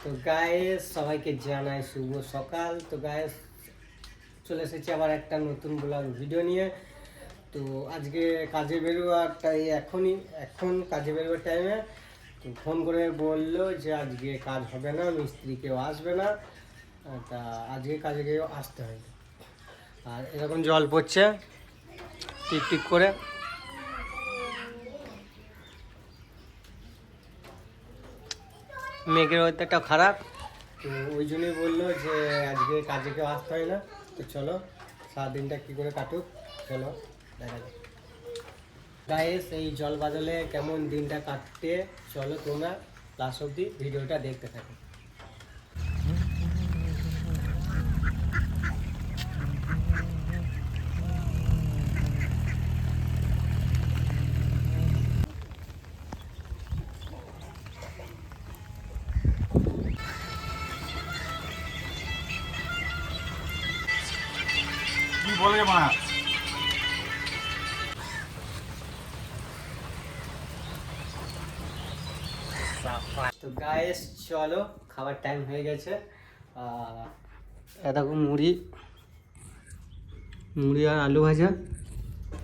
তো গাইস সবাইকে জানাই শুভ সকাল। তো গাইস চলে এসেছি আবার একটা নতুন ব্লগ ভিডিও নিয়ে। তো আজকে কাজে বেরোয়ার এখন কাজে বেরোবার টাইমে তো ফোন করে বললো যে আজকে কাজ হবে না, মিস্ত্রি কেউ আসবে না। তা আজকে কাজে কেউ আসতে হয়। আর এরকম জল পড়ছে টিপ টিপ করে। মেঘের ওয়েদারটা খারাপ, তো ওই জন্যই বললো যে আজকে কাজে কেউ আসতে হয় না। তো চলো সারাদিনটা কী করে কাটুক, চলো দেখা যাক। গাইস এই জল বাদলে কেমন দিনটা কাটতে, চলো তোমরা লাস্ট অবধি ভিডিওটা দেখতে থাকো। কি বলে মা? তো গাইস চলো খাবার টাইম হয়ে গেছে। দেখো মুড়ি আর আলু ভাজা।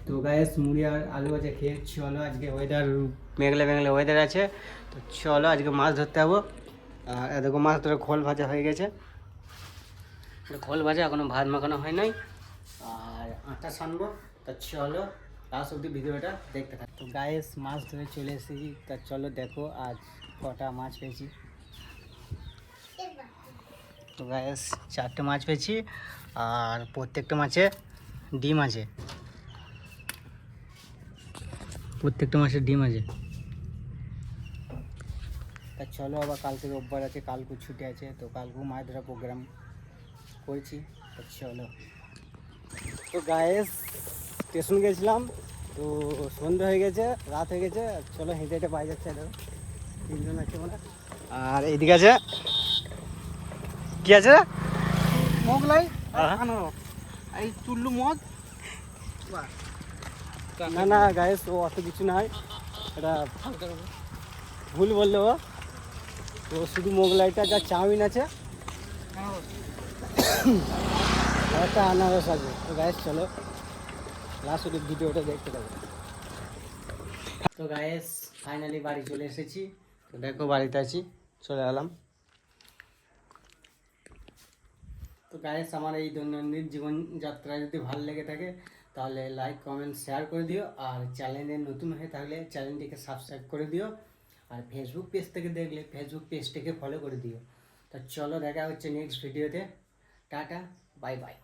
তো গাইস মুড়ি আর আলু ভাজা খেয়ে চলো, আজকে ওয়েদার মেঘলা ওয়েদার আছে। তো চলো আজকে মাছ ধরতে যাবো। আর দেখো মাছ ধরে খোল ভাজা হয়ে গেছে, খোল ভাজা এখনো ভাত মাখানো হয় নাই। আর আটা সানবো। তা চলো লাস্ট অবধি ভিডিওটা দেখতে থাকো। তো গাইস মাছ ধরে চলে এসেছি। তা চলো দেখো আজ কটা মাছ পেয়েছি। তো গাইস 4টে মাছ পেয়েছি, আর প্রত্যেকটা মাছে ডিম আছে। তা চলো আবার কালকে রোববার আছে, কালকে ছুটি আছে। তো কালকেও মাছ ধরা প্রোগ্রাম করেছি। তো চলো। তো গাইস স্টেশন গেছিলাম, তো সন্ধ্যা হয়ে গেছে, রাত হয়ে গেছে। চলো হেঁটে হেঁটে পাই যাচ্ছে, তিনজন আছে মানে। আর এইদিকে আছে কি আছে, মোগলাই এই চুল্লু মদ। না গাইস ও অত কিছু নয়, এটা ভুল বললো ও। তো শুধু মোগলাইটা যা চাউমিন আছে আর একটা আনারস আছে। তো গাইস চলো লাস্ট অব্দি ভিডিওটা দেখতে থাকো। তো গাইস ফাইনালি বাড়ি চলে এসেছি। তো দেখো বাড়িতে আছি, চলে এলাম। তো গাইস আমার এই দৈনন্দিন জীবনযাত্রা যদি ভালো লেগে থাকে তাহলে লাইক কমেন্ট শেয়ার করে দিও। আর চ্যানেলে নতুন হয়ে থাকলে চ্যানেলটিকে সাবস্ক্রাইব করে দিও। আর ফেসবুক পেজ থেকে দেখলে ফেসবুক পেজটিকে ফলো করে দিও। তো চলো দেখা হচ্ছে নেক্সট ভিডিওতে। Tata, bye bye.